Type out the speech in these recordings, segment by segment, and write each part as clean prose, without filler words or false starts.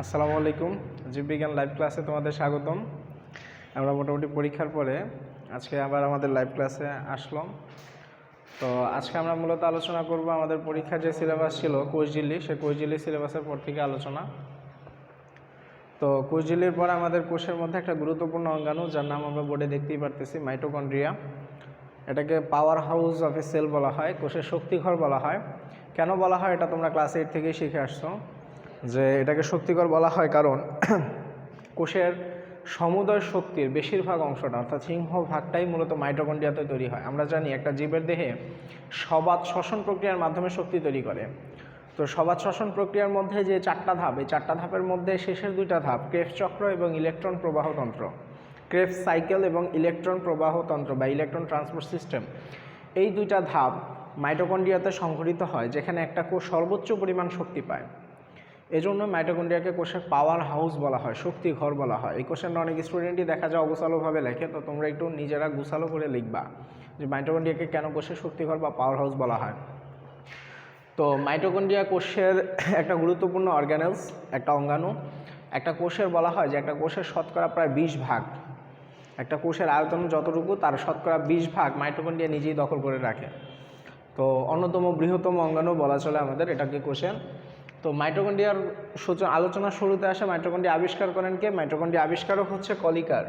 আসসালামু আলাইকুম। জীববিজ্ঞান লাইভ ক্লাসে তোমাদের স্বাগতম। আমরা মোটামুটি পরীক্ষার পরে আজকে আবার আমাদের লাইভ ক্লাসে আসলাম। তো আজকে আমরা মূলত আলোচনা করব আমাদের পরীক্ষার যে সিলেবাস ছিল কোষঝিল্লি, সেই কোষঝিল্লি সিলেবাসের পর থেকে আলোচনা। তো কোষঝিল্লির পর আমাদের কোষের মধ্যে একটা গুরুত্বপূর্ণ অঙ্গাণু, যার নাম আমরা বোর্ডে দেখতেই পারতেছি, মাইটোকন্ড্রিয়া। এটাকে power house of a cell বলা হয়, কোষের শক্তিঘর বলা হয়। কেন বলা হয় এটা তোমরা ক্লাস 8 থেকেই শিখে আসছো, যে এটাকে শক্তিঘর বলা হয় কারণ কোষের সমুদয় শক্তির বেশিরভাগ অংশটা অর্থাৎ সিংহভাগটাই মূলত মাইটোকন্ড্রিয়াতে তৈরি হয়। আমরা জানি একটা জীবের দেহে সবাত শ্বসন প্রক্রিয়ার মাধ্যমে শক্তি তৈরি করে। তো সবাত শ্বসন প্রক্রিয়ার মধ্যে যে 4টা ধাপ, এই 4টা ধাপের মধ্যে শেষের 2টা ধাপ ক্রেবস চক্র এবং ইলেকট্রন প্রবাহতন্ত্র, ক্রেবস সাইকেল এবং ইলেকট্রন প্রবাহতন্ত্র বা ইলেকট্রন ট্রান্সপোর্ট সিস্টেম, এই 2টা ধাপ মাইটোকন্ড্রিয়াতে সংঘটিত হয়, যেখানে একটা কোষ সর্বোচ্চ পরিমাণ শক্তি পায়। এজন্য মাইটোকন্ড্রিয়াকে কোষের পাওয়ার হাউস বলা হয়, শক্তি ঘর বলা হয়। এই কোশ্চেনটা অনেক স্টুডেন্টই দেখা যায় অগোছালোভাবে লেখে, তো তোমরা একটু নিজেরা গুছালো করে লিখবা যে মাইটোকন্ড্রিয়াকে কেন কোষের শক্তিঘর বা পাওয়ার হাউস বলা হয়। তো মাইটোকন্ড্রিয়া কোষের একটা গুরুত্বপূর্ণ অর্গানেলস, একটা অঙ্গাণু। একটা কোষের বলা হয় যে একটা কোষের শতকরা প্রায় 20 ভাগ, একটা কোষের আয়তন যতটুকু তার শতকরা 20 ভাগ মাইটোকন্ড্রিয়া নিজেই দখল করে রাখে। তো অন্যতম বৃহত্তম অঙ্গাণু বলা চলে আমাদের এটাকে কোষের। তো মাইটোকন্ড্রিয়ার আলোচনার শুরুতে আসে মাইটোকন্ড্রিয়া আবিষ্কার করেন কে? মাইটোকন্ড্রিয়া আবিষ্কারক হচ্ছে কলিকার,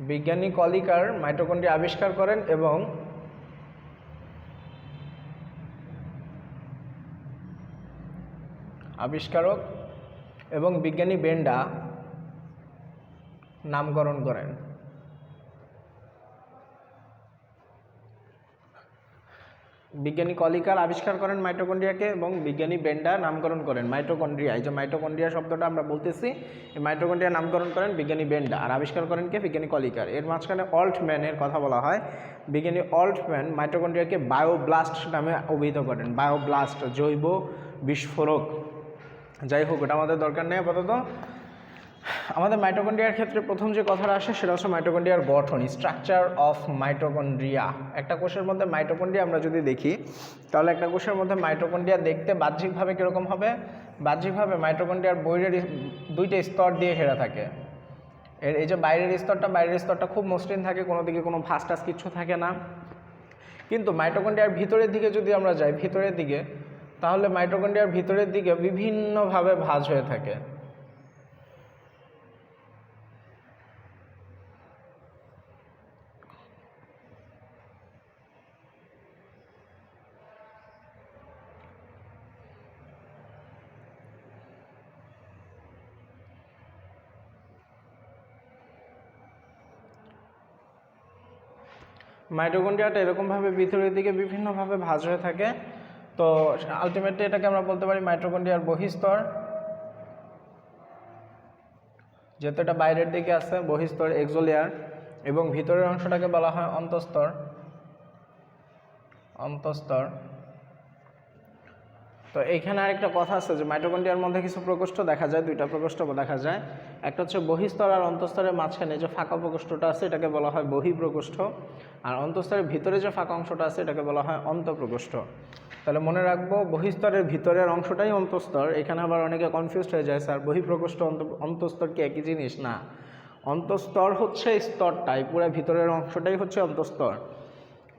বিজ্ঞানী কলিকার মাইটোকন্ড্রিয়া আবিষ্কার করেন এবং আবিষ্কারক এবং বিজ্ঞানী বেন্ডা নামকরণ করেন। বিজ্ঞানী কলিকার আবিষ্কার করেন মাইটোকন্ড্রিয়াকে এবং বিজ্ঞানী বেন্ডা নামকরণ করেন মাইটোকন্ড্রিয়া। এই যে মাইটোকন্ড্রিয়া শব্দটা আমরা বলতেছি, এই মাইটোকন্ড্রিয়া নামকরণ করেন বিজ্ঞানী বেন্ডা, আর আবিষ্কার করেন কে? বিজ্ঞানী কলিকার। এর মাঝখানে অল্টম্যানের কথা বলা হয়। বিজ্ঞানী অল্টম্যান মাইটোকন্ড্রিয়াকে বায়োব্লাস্ট নামে অভিহিত করেন। বায়োব্লাস্ট, জৈব বিস্ফোরক। যাই হোক, এটা আমাদের দরকার নেই আপাতত। আমাদের মাইটোকন্ড্রিয়ার ক্ষেত্রে প্রথম যে কথাটা আসে সেটা হচ্ছে মাইটোকন্ড্রিয়ার গঠন, স্ট্রাকচার অফ মাইটোকন্ড্রিয়া। একটা কোষের মধ্যে মাইটোকন্ড্রিয়া আমরা যদি দেখি, তাহলে একটা কোষের মধ্যে মাইটোকন্ড্রিয়া দেখতে বাহ্যিকভাবে কীরকম হবে? বাহ্যিকভাবে মাইটোকন্ড্রিয়ার বাইরের 2টা স্তর দিয়ে ঘেরা থাকে। এই যে বাইরের স্তরটা খুব মসৃণ থাকে, কোনো দিকে কোনো ভাঁজ টাস কিচ্ছু থাকে না। কিন্তু মাইটোকন্ড্রিয়ার ভিতরের দিকে যদি আমরা যাই, ভিতরের দিকে, তাহলে মাইটোকন্ড্রিয়ার ভিতরের দিকে বিভিন্নভাবে ভাঁজ হয়ে থাকে। মাইটোকন্ড্রিয়াটা এরকমভাবে ভিতরের দিকে বিভিন্নভাবে ভাঁজ হয়ে থাকে। তো আলটিমেটলি এটাকে আমরা বলতে পারি মাইটোকন্ড্রিয়ার বহিস্তর, যেহেতু এটা বাইরের দিকে আছে, বহিস্তর এক্সোলেয়ার, এবং ভিতরের অংশটাকে বলা হয় অন্তঃস্তর। তো এইখানে আরেকটা কথা আছে যে মাইটোকন্ড্রিয়ার মধ্যে কিছু প্রকোষ্ঠ দেখা যায়, 2টা প্রকোষ্ঠ দেখা যায়। একটা হচ্ছে বহিস্তর আর অন্তঃস্তরের মাঝখানে যে ফাঁকা প্রকোষ্ঠটা আছে এটাকে বলা হয় বহিঃপ্রকোষ্ঠ, আর অন্তঃস্তরের ভিতরে যে ফাঁকা অংশটা আছে এটাকে বলা হয় অন্তঃপ্রকোষ্ঠ। তাহলে মনে রাখবো, বহিস্তরের ভিতরের অংশটাই অন্তঃস্তর। এখানে আবার অনেকে কনফিউজড হয়ে যায়, স্যার বহিঃপ্রকোষ্ঠ অন্তঃস্তর কি একই জিনিস? না, অন্তঃস্তর হচ্ছে স্তরটাই, পুরো ভিতরের অংশটাই হচ্ছে অন্তঃস্তর।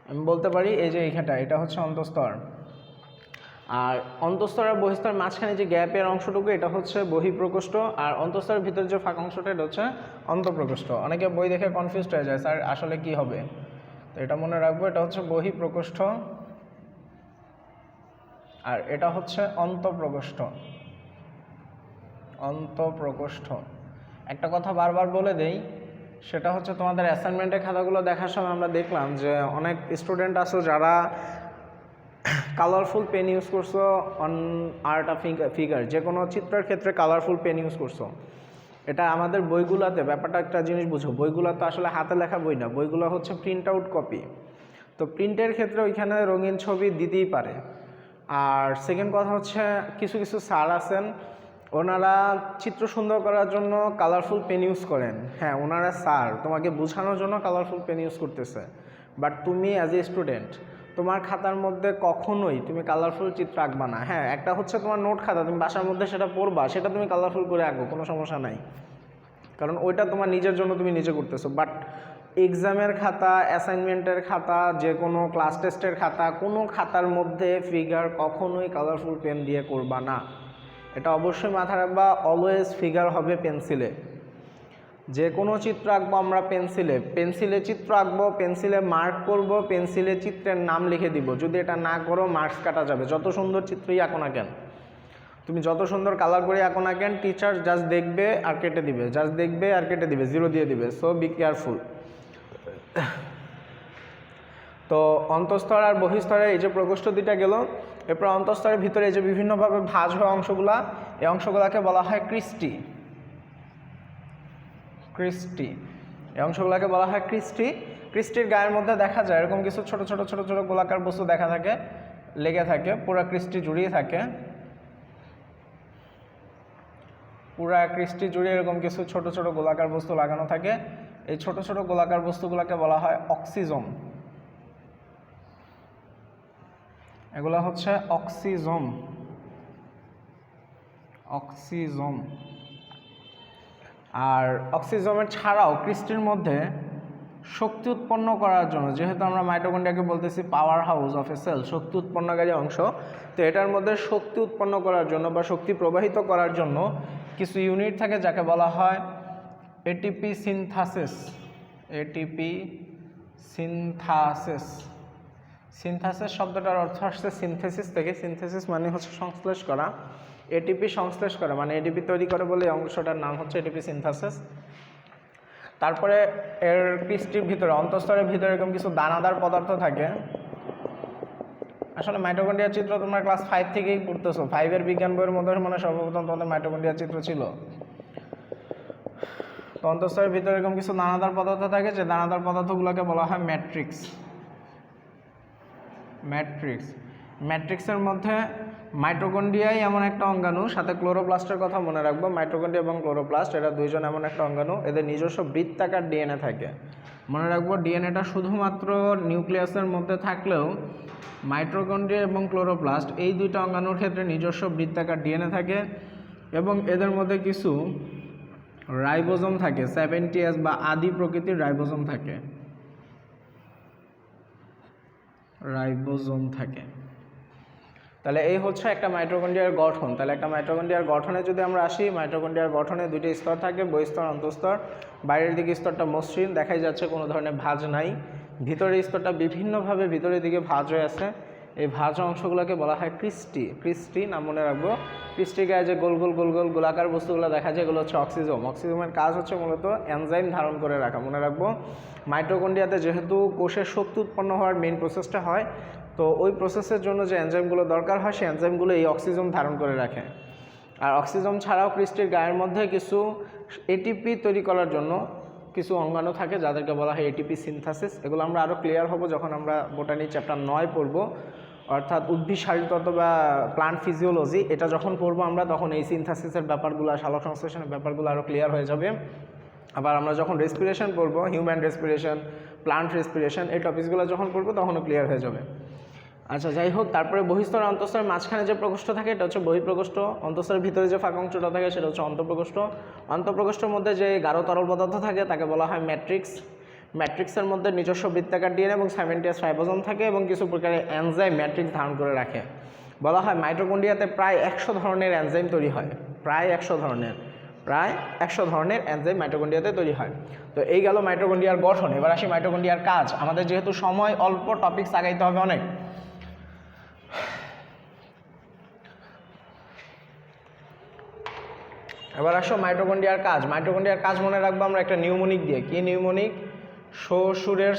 আমি বলতে পারি এই যে এইখানটা, এটা হচ্ছে অন্তঃস্তর, আর অন্তঃস্তর আর বহিস্তরের মাঝখানে যে গ্যাপের অংশটুকু এটা হচ্ছে বহিঃপ্রকোষ্ঠ, আর অন্তঃস্তরের ভিতরে যে ফাঁকা অংশটা এটা হচ্ছে অন্তঃপ্রকোষ্ঠ। অনেকে বই দেখে কনফিউজড হয়ে যায়, স্যার আসলে কি হবে? তো এটা মনে রাখবো, এটা হচ্ছে বহিঃপ্রকোষ্ঠ আর এটা হচ্ছে অন্তঃপ্রকোষ্ঠ। একটা কথা বারবার বলে দেই, সেটা হচ্ছে তোমাদের অ্যাসাইনমেন্টের খাতাগুলো দেখার সময় আমরা দেখলাম যে অনেক স্টুডেন্ট আছে যারা কালারফুল পেন ইউজ করছো অন আর্ট অফ ফিগার, যে কোনো চিত্রের ক্ষেত্রে কালারফুল পেন ইউজ করছো। এটা আমাদের বইগুলোতে, ব্যাপারটা একটা জিনিস বুঝো, বইগুলো তো আসলে হাতে লেখা বই না, বইগুলো হচ্ছে প্রিন্ট আউট কপি। তো প্রিন্টের ক্ষেত্রে ওইখানে রঙিন ছবি দিতেই পারে। আর সেকেন্ড কথা হচ্ছে, কিছু কিছু স্যার আছেন, ওনারা চিত্র সুন্দর করার জন্য কালারফুল পেন ইউজ করেন। হ্যাঁ, ওনারা স্যার তোমাকে বোঝানোর জন্য কালারফুল পেন ইউজ করতেছে, বাট তুমি অ্যাজ এ স্টুডেন্ট তোমার খাতার মধ্যে কখনোই তুমি কালারফুল চিত্র আঁকবা না। হ্যাঁ, একটা হচ্ছে তোমার নোট খাতা, তুমি বাসার মধ্যে সেটা পড়বা, সেটা তুমি কালারফুল করে আঁকো, কোনো সমস্যা নাই, কারণ ওইটা তোমার নিজের জন্য তুমি নিজে করতেছো। বাট এক্সামের খাতা, অ্যাসাইনমেন্টের খাতা, যে কোনো ক্লাস টেস্টের খাতা, কোনো খাতার মধ্যে ফিগার কখনোই কালারফুল পেন দিয়ে করবা না। এটা অবশ্যই মাথায় রাখবা। অলওয়েজ ফিগার হবে পেন্সিলে। যে কোনো চিত্র আঁকবো আমরা পেন্সিলে চিত্র আঁকবো, পেন্সিলে মার্ক করব, পেন্সিলে চিত্রের নাম লিখে দিব। যদি এটা না করো মার্কস কাটা যাবে। যত সুন্দর চিত্রই আঁকো না কেন, তুমি যত সুন্দর কালার করে আঁকো না কেন, টিচার জাস্ট দেখবে আর কেটে দিবে, জাস্ট দেখবে আর কেটে দিবে, 0 দিয়ে দিবে। So be careful. তো অন্তঃস্তর আর বহিঃস্তরে এই যে প্রকোষ্ঠ দুইটা গেল, এরপর অন্তঃস্তরের ভিতরে এই যে বিভিন্নভাবে ভাঁজ হওয়া অংশগুলা, এই অংশগুলাকে বলা হয় ক্রিস্টি। এই অংশগুলোকে বলা হয় ক্রিস্টি। ক্রিস্টির গায়ের মধ্যে দেখা যায় এরকম কিছু ছোট ছোট ছোট ছোট গোলাকার বস্তু দেখা থাকে, লেগে থাকে, পুরা ক্রিস্টি জুড়িয়ে থাকে। পুরা ক্রিস্টি জুড়ে এরকম কিছু ছোট ছোট গোলাকার বস্তু লাগানো থাকে। এই ছোট ছোট গোলাকার বস্তুগুলোকে বলা হয় অক্সিজম। এগুলো হচ্ছে অক্সিজম। আর অক্সিজমের ছাড়াও ক্রিস্টির মধ্যে শক্তি উৎপন্ন করার জন্য, যেহেতু আমরা মাইটোকন্ড্রিয়াকে বলতেছি power house of a cell, শক্তি উৎপন্নকারী অংশ, তো এটার মধ্যে শক্তি উৎপন্ন করার জন্য বা শক্তি প্রবাহিত করার জন্য কিছু ইউনিট থাকে যাকে বলা হয় এটিপি সিনথাসিস। সিনথাসিস শব্দটার অর্থ আসছে সিনথেসিস থেকে। সিনথেসিস মানে হচ্ছে সংশ্লেষ করা। এটিপি সংশ্লেষ করে মানে এটিপি তৈরি করে বলে এই অংশটার নাম হচ্ছে এটিপি সিনথাসিস। তারপরে এর ক্রিস্টির ভিতরে, অন্তঃস্তরের ভিতরে এরকম কিছু দানাদার পদার্থ থাকে। আসলে মাইটোকন্ড্রিয়ার চিত্র তোমরা ক্লাস 5 থেকেই পড়তেছো। 5-এর বিজ্ঞান বইয়ের মধ্যে মানে সর্বপ্রথম তোমাদের মাইটোকন্ড্রিয়ার চিত্র ছিল। তো অন্তঃস্তরের ভিতরে এরকম কিছু দানাদার পদার্থ থাকে, যে দানাদার পদার্থগুলোকে বলা হয় ম্যাট্রিক্স। ম্যাট্রিক্সের মধ্যে মাইটোকন্ড্রিয়াই এমন একটা অঙ্গাণু, সাথে ক্লোরোপ্লাস্টের কথা মনে রাখবো। মাইটোকন্ড্রিয়া এবং ক্লোরোপ্লাস্ট এরা দুইজন এমন একটা অঙ্গাণু, এদের নিজস্ব বৃত্তাকার ডিএনএ থাকে। মনে রাখবো ডিএনএটা শুধুমাত্র নিউক্লিয়াসের মধ্যে থাকলেও মাইটোকন্ড্রিয়া এবং ক্লোরোপ্লাস্ট এই দুইটা অঙ্গাণুর ক্ষেত্রে নিজস্ব বৃত্তাকার ডিএনএ থাকে, এবং এদের মধ্যে কিছু রাইবোজোম থাকে, 70S বা আদি প্রকৃতির রাইবোজোম থাকে। তাহলে এই হচ্ছে একটা মাইটোকন্ড্রিয়ার গঠন। তাহলে একটা মাইটোকন্ড্রিয়ার গঠনে যদি আমরা আসি, মাইটোকন্ড্রিয়ার গঠনে দুইটি স্তর থাকে, বহিঃস্তর, অন্তঃস্তর। বাইরের দিকে স্তরটা মসৃণ, দেখাই যাচ্ছে কোনো ধরনের ভাঁজ নাই। ভিতরের স্তরটা বিভিন্নভাবে ভিতরের দিকে ভাঁজ হয়ে আছে। এই ভাঁজ অংশগুলোকে বলা হয় ক্রিস্টি নাম মনে রাখবো। ক্রিস্টির গায়ে যে গোল গোল গোলাকার বস্তুগুলো দেখা যায়, এগুলো হচ্ছে অক্সিজম। অক্সিজমের কাজ হচ্ছে মূলত এনজাইম ধারণ করে রাখা। মনে রাখবো মাইটোকন্ড্রিয়াতে যেহেতু কোষের শক্তি উৎপন্ন হওয়ার মেইন প্রসেসটা হয়, তো ওই প্রসেসের জন্য যে এনজাইমগুলো দরকার হয়, সেই এনজাইমগুলো এই অক্সিজম ধারণ করে রাখে। আর অক্সিজম ছাড়াও ক্রিস্টির গায়ের মধ্যে কিছু এটিপি তৈরি করার জন্য কিছু অঙ্গাণু থাকে, যাদেরকে বলা হয় এটিপি সিনথাসিস। এগুলো আমরা আরও ক্লিয়ার হব যখন আমরা বোটানি চ্যাপ্টার 9 পড়বো, অর্থাৎ উদ্ভিদ শারীরতত্ত্ব বা প্লান্ট ফিজিওলজি। এটা যখন পড়বো আমরা, তখন এই সিনথাসিসের ব্যাপারগুলো, সালোক সংশ্লেষণের ব্যাপারগুলো আরও ক্লিয়ার হয়ে যাবে। আবার আমরা যখন রেসপিরেশন পড়বো, হিউম্যান রেসপিরেশন, প্লান্ট রেসপিরেশন, এই টপিকসগুলো যখন পড়বো তখনও ক্লিয়ার হয়ে যাবে। আচ্ছা, যাই হোক, তারপরে বহিঃস্তর আর অন্তঃস্তরের মাঝখানে যে প্রকোষ্ঠ থাকে এটা হচ্ছে বহিঃপ্রকোষ্ঠ। অন্তঃস্তরের ভিতরে যে ফাঁকা অংশটা থাকে সেটা হচ্ছে অন্তঃপ্রকোষ্ঠ। অন্তঃপ্রকোষ্ঠের মধ্যে যে গাঢ় তরল পদার্থ থাকে তাকে বলা হয় ম্যাট্রিক্স। ম্যাট্রিক্সের মধ্যে নিজস্ব বৃত্তাকার ডিএনএ এবং 70S রাইবোজোম থাকে, এবং কিছু প্রকারের এনজাইম ম্যাট্রিক্স ধারণ করে রাখে। বলা হয় মাইটোকন্ড্রিয়াতে প্রায় 100 ধরনের এনজাইম তৈরি হয়। প্রায় 100 ধরনের এনজাইম মাইটোকন্ড্রিয়াতে তৈরি হয়। তো এই গেল মাইটোকন্ড্রিয়ার গঠন। এবার আসি মাইটোকন্ড্রিয়ার কাজ। আমাদের যেহেতু সময় অল্প, টপিকস আগাইতে হবে অনেক। এবার আসো মাইটোকন্ড্রিয়ার কাজ। মাইটোকন্ড্রিয়ার কাজ মনে রাখবো আমরা একটা নিউমোনিক দিয়ে। কি নিউমোনিক? শ্বশুরের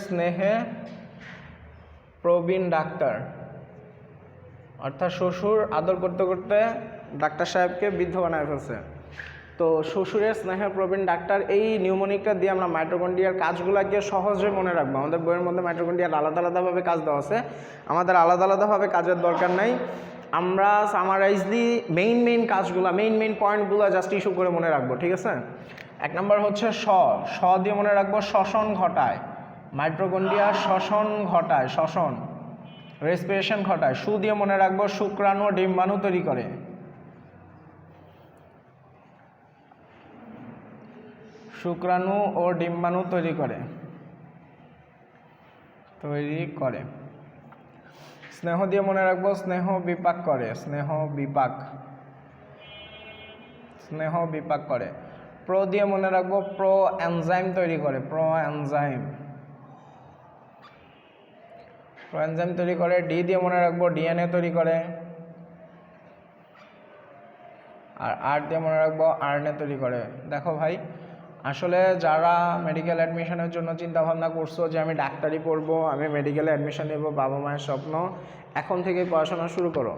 স্নেহে প্রবীণ ডাক্তার, অর্থাৎ শ্বশুর আদর করতে করতে ডাক্তার সাহেবকে বৃদ্ধ বানায় ফেলছে। তো শ্বশুরের স্নেহে প্রবীণ ডাক্তার, এই নিউমোনিকটা দিয়ে আমরা মাইটোকন্ড্রিয়ার কাজগুলোকে সহজে মনে রাখবো। আমাদের বইয়ের মধ্যে মাইটোকন্ড্রিয়ার আলাদা আলাদাভাবে কাজ দেওয়া আছে, আমাদের আলাদা আলাদাভাবে কাজের দরকার নাই। আমরা সামারাইজলি মেইন কাজগুলো, মেইন পয়েন্টগুলো জাস্ট ইস্যু করে মনে রাখবো, ঠিক আছে? 1 নম্বর হচ্ছে স দিয়ে মনে রাখবো শ্বসন ঘটায়, মাইটোকন্ড্রিয়া শ্বসন ঘটায়, শ্বসন রেসপিরেশন ঘটায়। সু দিয়ে মনে রাখবো শুক্রাণু ও ডিম্বাণু তৈরি করে, শুক্রাণু ও ডিম্বাণু তৈরি করে। স্নেহ দিয়ে মনে রাখবো স্নেহ বিপাক করে, স্নেহ বিপাক করে। প্র দিয়ে মনে রাখবো প্রো এনজাইম তৈরি করে, প্রো এনজাইম তৈরি করে। ডি দিয়ে মনে রাখবো ডিএনএ তৈরি করে, আর আর দিয়ে মনে রাখবো আরএনএ তৈরি করে। দেখো ভাই, আসলে যারা মেডিকেল অ্যাডমিশনের জন্য চিন্তা ভাবনা করছো যে আমি ডাক্তারি পড়বো, আমি মেডিকেলে অ্যাডমিশন নেব, বাবা মায়ের স্বপ্ন, এখন থেকেই পড়াশোনা শুরু করো।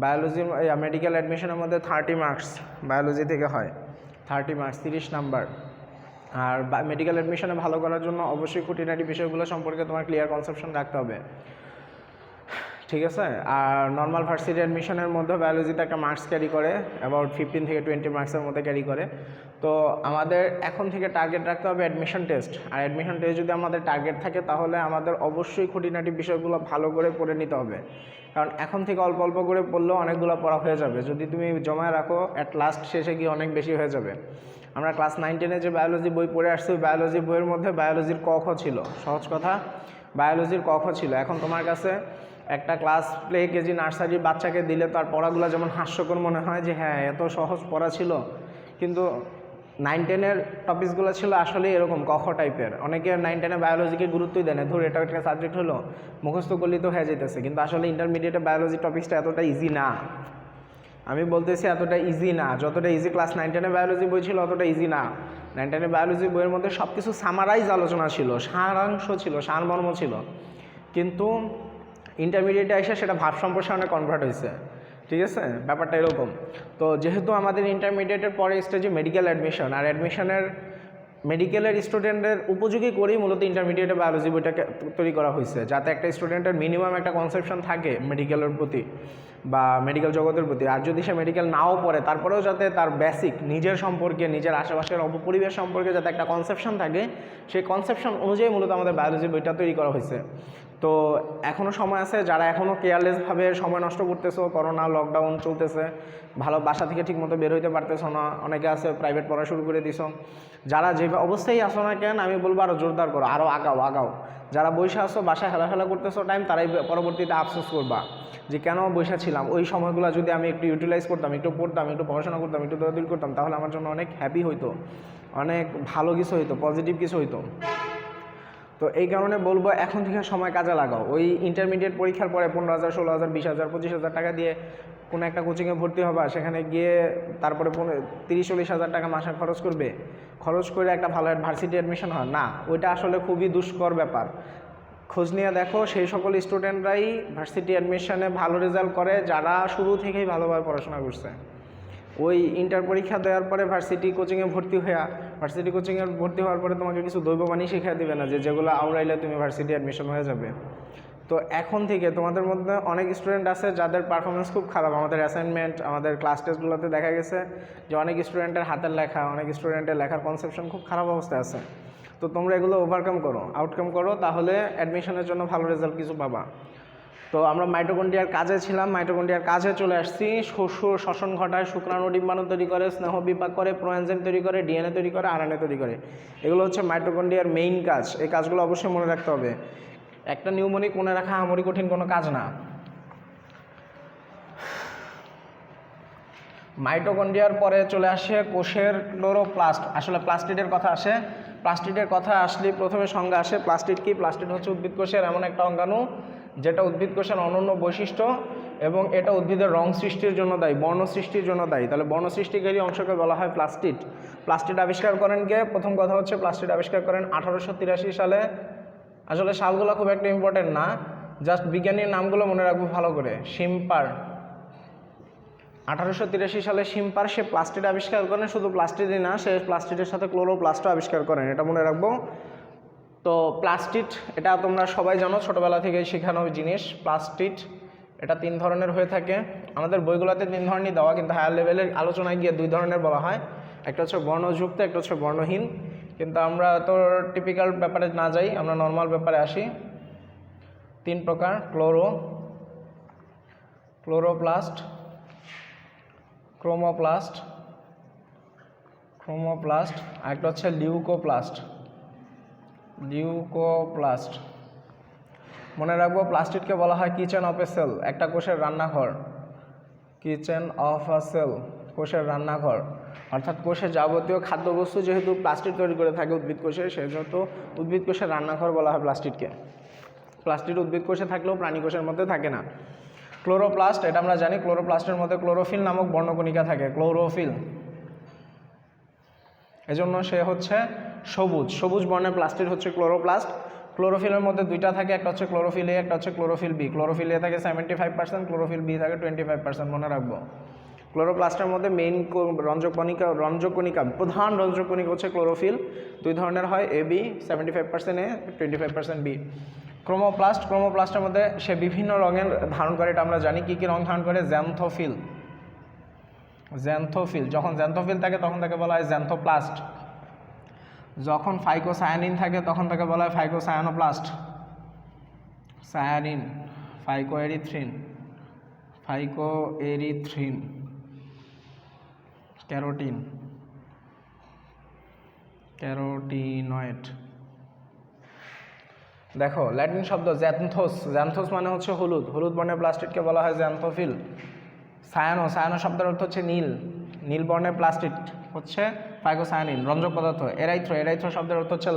বায়োলজি মেডিকেল অ্যাডমিশনের মধ্যে 30 মার্কস বায়োলজি থেকে হয়, 30 মার্কস 30 নাম্বার। আর মেডিকেল অ্যাডমিশনে ভালো করার জন্য অবশ্যই খুঁটিনাটি বিষয়গুলো সম্পর্কে তোমার ক্লিয়ার কনসেপশন রাখতে হবে, ঠিক আছে। আর নর্মাল ভার্সিটি অ্যাডমিশনের মধ্যে বায়োলজিতে একটা মার্কস ক্যারি করে, অ্যাবাউট 15 থেকে 20 মার্কসের মধ্যে ক্যারি করে। তো আমাদের এখন থেকে টার্গেট রাখতে হবে অ্যাডমিশন টেস্ট। আর অ্যাডমিশন টেস্ট যদি আমাদের টার্গেট থাকে তাহলে আমাদের অবশ্যই খুঁটিনাটি বিষয়গুলো ভালো করে পড়ে নিতে হবে, কারণ এখন থেকে অল্প অল্প করে পড়লেও অনেকগুলো পড়া হয়ে যাবে। যদি তুমি জমায় রাখো অ্যাট লাস্ট শেষে গিয়ে অনেক বেশি হয়ে যাবে। আমরা ক্লাস 9-10 যে বায়োলজি বই পড়ে আসছি, ওই বায়োলজি বইয়ের মধ্যে বায়োলজির ক খ ছিল, সহজ কথা বায়োলজির ক খ ছিল। এখন তোমার কাছে একটা ক্লাস প্লে কেজি নার্সারির বাচ্চাকে দিলে তার পড়াগুলো যেমন হাস্যকর মনে হয় যে হ্যাঁ এত সহজ পড়া ছিল, কিন্তু 9-10 টপিকসগুলো ছিল আসলে এরকম ক খ টাইপের। অনেকে 9-10 বায়োলজিকে গুরুত্বই দেয় না, ধর এটা একটা সাবজেক্ট হলো মুখস্থ করলেই তো হয়ে যেতেছে, কিন্তু আসলে ইন্টারমিডিয়েটে বায়োলজি টপিক্সটা এতটা ইজি না। আমি বলতেছি এতটা ইজি না, যতটা ইজি ক্লাস 9-10 বায়োলজি বই ছিল অতটা ইজি না। 9-10 বায়োলজি বইয়ের মধ্যে সব কিছু সামারাইজ আলোচনা ছিল, সারাংশ ছিল, সারমর্ম ছিল, কিন্তু ইন্টারমিডিয়েটে এসে সেটা ভাব সম্প্রসারণে কনভার্ট হয়েছে, ঠিক আছে, ব্যাপারটা এরকম। তো যেহেতু আমাদের ইন্টারমিডিয়েটের পরে স্টেজে মেডিকেল অ্যাডমিশন, আর অ্যাডমিশনের মেডিকেলের স্টুডেন্টের উপযোগী করেই মূলত ইন্টারমিডিয়েটে বায়োলজি বইটাকে তৈরি করা হয়েছে, যাতে একটা স্টুডেন্টের মিনিমাম একটা কনসেপশন থাকে মেডিকেলের প্রতি বা মেডিকেল জগতের প্রতি। আর যদি সে মেডিকেল নাও পড়ে তারপরেও যাতে তার বেসিক নিজের সম্পর্কে, নিজের আশেপাশের অপপরিবেশ সম্পর্কে যাতে একটা কনসেপশন থাকে, সেই কনসেপশন অনুযায়ী মূলত আমাদের বায়োলজি বইটা তৈরি করা হয়েছে। তো এখনও সময় আছে, যারা এখনও কেয়ারলেসভাবে সময় নষ্ট করতেছো, করোনা লকডাউন চলতেছে, ভালো বাসা থেকে ঠিকমতো বের হইতে পারতেছো না, অনেকে আছে প্রাইভেট পড়া শুরু করে দিছো, যারা যে অবস্থায় আসো না কেন আমি বলবো আরও জোরদার করো, আরও আগাও। যারা বৈশা আসো বাসায় হেলাফেলা করতেছো টাইম, তারাই পরবর্তীতে আফসোস করবা যে কেন বৈশা ছিলাম। ওই সময়গুলো যদি আমি একটু ইউটিলাইজ করতাম, একটু পড়তাম, একটু পড়াশোনা করতাম, একটু দৌড়াদৌড়ি করতাম, তাহলে আমার জন্য অনেক হ্যাপি হইতো, অনেক ভালো কিছু হইতো, পজিটিভ কিছু হইতো। তো এই কারণে বলবো এখন থেকে সময় কাজে লাগাও। ওই ইন্টারমিডিয়েট পরীক্ষার পরে 15,000, 16,000, 20,000, 25,000 টাকা দিয়ে কোনো একটা কোচিংয়ে ভর্তি হবা, সেখানে গিয়ে তারপরে 30-40 হাজার টাকা মাসে খরচ করে একটা ভালো ভার্সিটি অ্যাডমিশন হয় না, ওইটা আসলে খুবই দুষ্কর ব্যাপার। খোঁজ নিয়ে দেখো সেই সকল স্টুডেন্টরাই ভার্সিটি অ্যাডমিশনে ভালো রেজাল্ট করে যারা শুরু থেকেই ভালোভাবে পড়াশোনা করছে। ওই ইন্টার পরীক্ষা দেওয়ার পরে ভার্সিটি কোচিংয়ে ভর্তি হওয়ার পরে তোমাকে কিছু দৈববাণী শিখিয়ে দেবে না, যেগুলো আওড়াইলে তুমি ভার্সিটি অ্যাডমিশন হয়ে যাবে। তো এখন থেকে তোমাদের মধ্যে অনেক স্টুডেন্ট আছে যাদের পারফরমেন্স খুব খারাপ, আমাদের অ্যাসাইনমেন্ট, আমাদের ক্লাস টেস্টগুলোতে দেখা গেছে যে অনেক স্টুডেন্টের হাতের লেখা, অনেক স্টুডেন্টের লেখার কনসেপশন খুব খারাপ অবস্থায় আছে। তো তোমরা এগুলো আউটকাম করো, তাহলে অ্যাডমিশনের জন্য ভালো রেজাল্ট কিছু পাবা। তো আমরা মাইটোকন্ড্রিয়ার কাজে ছিলাম, মাইটোকন্ড্রিয়ার কাজে চলে আসছি। শ্বসন ঘটায়, শুক্রাণু ডিম্বাণু তৈরি করে, স্নেহ বিপাক করে, প্রোএনজাইম তৈরি করে, ডিএনএ তৈরি করে, আরএনএ তৈরি করে। এগুলো হচ্ছে মাইটোকন্ড্রিয়ার মেইন কাজ। এই কাজগুলো অবশ্যই মনে রাখতে হবে। একটা নিউমোনিক মনে রাখা আমরি কঠিন কোনো কাজ না। মাইটোকন্ড্রিয়ার পরে চলে আসে কোষের ক্লোরোপ্লাস্ট। আসলে প্লাস্টিডের কথা আসে। প্লাস্টিডের কথা আসলে প্রথমে সংজ্ঞা আসে। প্লাস্টিড কি? প্লাস্টিড হচ্ছে উদ্ভিদ কোষের এমন একটা অঙ্গাণু যেটা উদ্ভিদ কোষের অনন্য বৈশিষ্ট্য এবং এটা উদ্ভিদের রং সৃষ্টির জন্য দায়ী, বর্ণ সৃষ্টির জন্য দায়ী। তাহলে বর্ণ সৃষ্টিকারী অংশকে বলা হয় প্লাস্টিড। প্লাস্টিড আবিষ্কার করেন কে? প্রথম কথা হচ্ছে প্লাস্টিড আবিষ্কার করেন 1883 সালে। আসলে সালগুলো খুব একটা ইম্পর্টেন্ট না, জাস্ট বিজ্ঞানীর নামগুলো মনে রাখবো ভালো করে। শিম্পার 1883 সালে শিম্পার সে প্লাস্টিড আবিষ্কার করেন। শুধু প্লাস্টিডই না, সে প্লাস্টিডের সাথে ক্লোরোপ্লাস্টও আবিষ্কার করেন, এটা মনে রাখবো। তো প্লাস্টিড এটা তোমরা সবাই জানো, ছোটোবেলা থেকে শেখানো জিনিস। প্লাস্টিড এটা 3 ধরনের হয়ে থাকে। আমাদের বইগুলোতে 3 ধরনের দেওয়া, কিন্তু হায়ার লেভেলের আলোচনায় গিয়ে 2 ধরনের বলা হয়। একটা হচ্ছে বর্ণযুক্ত, একটা হচ্ছে বর্ণহীন। কিন্তু আমরা তো টিপিক্যাল ব্যাপারে না যাই, আমরা নর্মাল ব্যাপারে আসি। 3 প্রকার: ক্লোরোপ্লাস্ট, ক্রোমোপ্লাস্ট, আর একটা হচ্ছে লিউকোপ্লাস্ট। মনে রাখবো, প্লাস্টিডকে বলা হয় কিচেন অফ এ সেল, একটা কোষের রান্নাঘর। কিচেন অফ আ সেল, কোষের রান্নাঘর। অর্থাৎ কোষের যাবতীয় খাদ্যবস্তু যেহেতু প্লাস্টিড তৈরি করে থাকে উদ্ভিদ কোষে, সেহেতু উদ্ভিদ কোষের রান্নাঘর বলা হয় প্লাস্টিডকে। প্লাস্টিড উদ্ভিদ কোষে থাকলেও প্রাণী কোষের মধ্যে থাকে না। ক্লোরোপ্লাস্ট, এটা আমরা জানি, ক্লোরোপ্লাস্টের মধ্যে ক্লোরোফিল নামক বর্ণকণিকা থাকে, ক্লোরোফিল। এজন্য সে হচ্ছে সবুজ বর্ণের প্লাস্টিড হচ্ছে ক্লোরোপ্লাস্ট। ক্লোরোফিলের মধ্যে 2টা থাকে, একটা হচ্ছে ক্লোরোফিল এ, একটা হচ্ছে ক্লোরোফিল বি। ক্লোরোফিল এ থাকে 75%, ক্লোরোফিল বি থাকে 25%, মনে রাখবো। ক্লোরোপ্লাস্টের মধ্যে মেইন রঞ্জকণিকা, প্রধান রঞ্জকণিকা হচ্ছে ক্লোরোফিল। 2 ধরনের হয়, এ বি, 75% এ, 25% বি। ক্রোমোপ্লাস্টের মধ্যে সে বিভিন্ন রঙের ধারণ করে, এটা আমরা জানি। কী কী রং ধারণ করে? জ্যান্থোফিল। যখন জ্যান্থোফিল থাকে তখন তাকে বলা হয় জ্যান্থোপ্লাস্ট। যখন ফাইকোসায়ানিন থাকে তখন তাকে বলা হয় ফাইকোসায়ানোপ্লাস্ট। সায়ানিন, ফাইকোএরিথ্রিন, ক্যারোটিনয়েড। দেখো, ল্যাটিন শব্দ জ্যান্থোস মানে হচ্ছে হলুদ বর্ণের প্লাস্টিডকে বলা হয় জ্যান্থোফিল। সায়ানো শব্দের অর্থ হচ্ছে নীল বর্ণের প্লাস্টিড হচ্ছে ফাইকোসায়ানিন, রঞ্জক পদার্থ। এরাইথ্রো শব্দের অর্থ হচ্ছে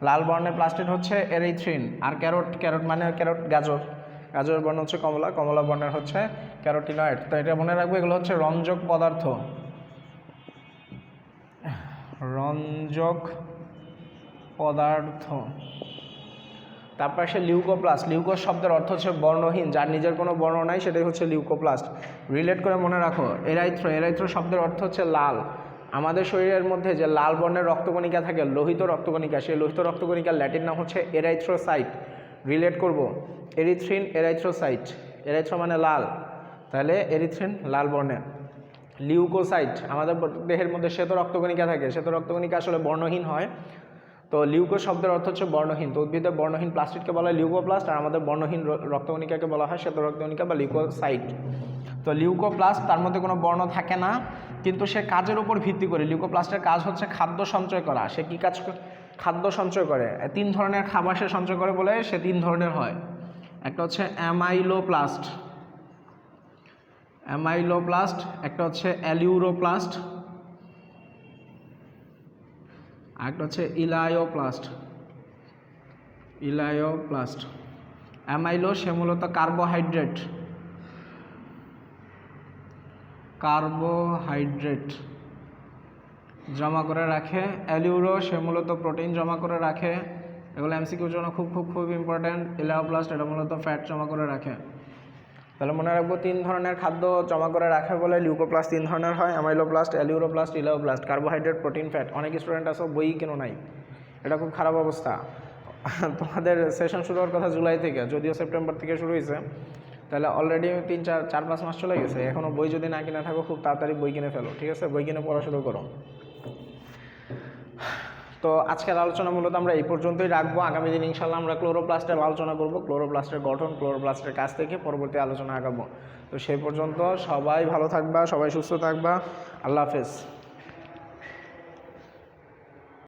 লাল বর্ণের প্লাস্টিড হচ্ছে এরাইথ্রিন। আর ক্যারোট মানে গাজরের বর্ণ হচ্ছে কমলা বর্ণের হচ্ছে ক্যারোটিনয়েড। তো এটা মনে রাখবো, এগুলো হচ্ছে রঞ্জক পদার্থ। তারপর সে লিউকোপ্লাস্ট। লিউকোস শব্দের অর্থ হচ্ছে বর্ণহীন, যার নিজের কোনো বর্ণ নাই, সেটাই হচ্ছে লিউকোপ্লাস্ট। রিলেট করে মনে রাখো, এরাইথ্রো শব্দের অর্থ হচ্ছে লাল। আমাদের শরীরের মধ্যে যে লাল বর্ণের রক্তকণিকা থাকে, লোহিত রক্তকণিকা, সেই লোহিত রক্তকণিকার ল্যাটিন নাম হচ্ছে এরাইথ্রোসাইট। রিলেট করব, এরিথ্রিন, এরাইথ্রোসাইট। এরাইথ্রো মানে লাল, তাহলে এরিথ্রিন লাল বর্ণের। লিউকোসাইট, আমাদের দেহের মধ্যে শ্বেত রক্তকণিকা থাকে, শ্বেত রক্তকণিকা আসলে বর্ণহীন হয়। তো লিউকোস শব্দের অর্থ হচ্ছে বর্ণহীন। তো উদ্ভিদের বর্ণহীন প্লাস্টিডকে বলা হয় লিউকোপ্লাস্ট, আর আমাদের বর্ণহীন রক্তকণিকাকে বলা হয় শ্বেত রক্তকণিকা বা লিউকোসাইট। তো লিউকোপ্লাস্ট, তার মধ্যে কোনো বর্ণ থাকে না, কিন্তু সে কাজের উপর ভিত্তি করে। লিউকোপ্লাস্টের কাজ হচ্ছে খাদ্য সঞ্চয় করা। সে কী কাজ? খাদ্য সঞ্চয় করে। 3 ধরনের খাবার সে সঞ্চয় করে বলে সে 3 ধরনের হয়। একটা হচ্ছে অ্যামাইলোপ্লাস্ট, একটা হচ্ছে অ্যালিউরোপ্লাস্ট, একটা হচ্ছে ইলায়োপ্লাস্ট। অ্যামাইলো, সে মূলত কার্বোহাইড্রেট জমা করে রাখে। অ্যালিউরো, সে মূলত প্রোটিন জমা করে রাখে। এগুলো এমসিকিউর জন্য খুব ইম্পর্ট্যান্ট। ইলায়োপ্লাস্ট, এটা মূলত ফ্যাট জমা করে রাখে। তাহলে মনে রাখবো, 3 ধরনের খাদ্য জমা করে রাখে বলে লিউকোপ্লাস্ট 3 ধরনের হয়: amyloplast, aleuroplast, elaioplast. Carbohydrate, protein, fat. অনেক স্টুডেন্ট আছে বই কেন নাই, এটা খুব খারাপ অবস্থা। তোমাদের সেশন শুরু হওয়ার কথা জুলাই থেকে, যদিও সেপ্টেম্বর থেকে শুরু হয়েছে, তাহলে অলরেডি 3-4-5 মাস চলে গেছে। এখনও বই যদি না কিনে থাকো, খুব তাড়াতাড়ি বই কিনে ফেলো, ঠিক আছে? বই কিনে পড়া শুরু করো। তো আজকের আলোচনা মূলত আমরা এই পর্যন্তই রাখবো। আগামী দিন ইনশাল্লাহ আমরা ক্লোরোপ্লাস্টের আলোচনা করব, ক্লোরোপ্লাস্টের গঠন, ক্লোরোপ্লাস্টের কাছ থেকে পরবর্তী আলোচনা আগাবো। তো সেই পর্যন্ত সবাই ভালো থাকবা, সবাই সুস্থ থাকবা। আল্লাহ হাফেজ।